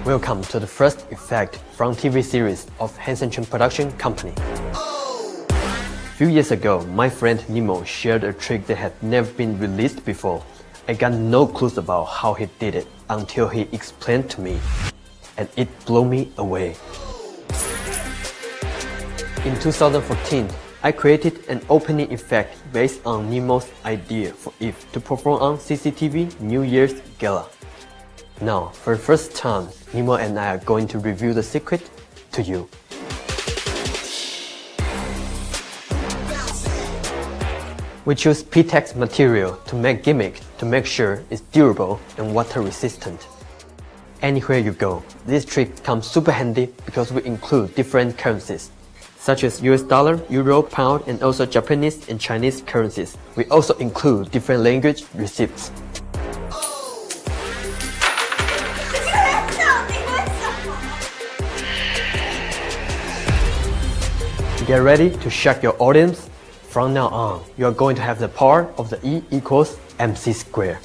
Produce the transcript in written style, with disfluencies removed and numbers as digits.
Welcome to the first effect from TV series of Hanson production company. A few years ago, my friend Nemo shared a trick that had never been released before. I got no clues about how he did it until he explained to me, and it blew me away. In 2014, I created an opening effect based on Nemo's idea for Eve to perform on CCTV New Year's Gala. Now, for the first time, Nemo and I are going to reveal the secret to you. We choose P-Tex material to make gimmick to make sure it's durable and water resistant. Anywhere you go, this trick comes super handy because we include different currencies, such as US dollar, euro, pound, and also Japanese and Chinese currencies. We also include different language receipts. Get ready to shock your audience. From now on, you are going to have the power of the E equals MC squared.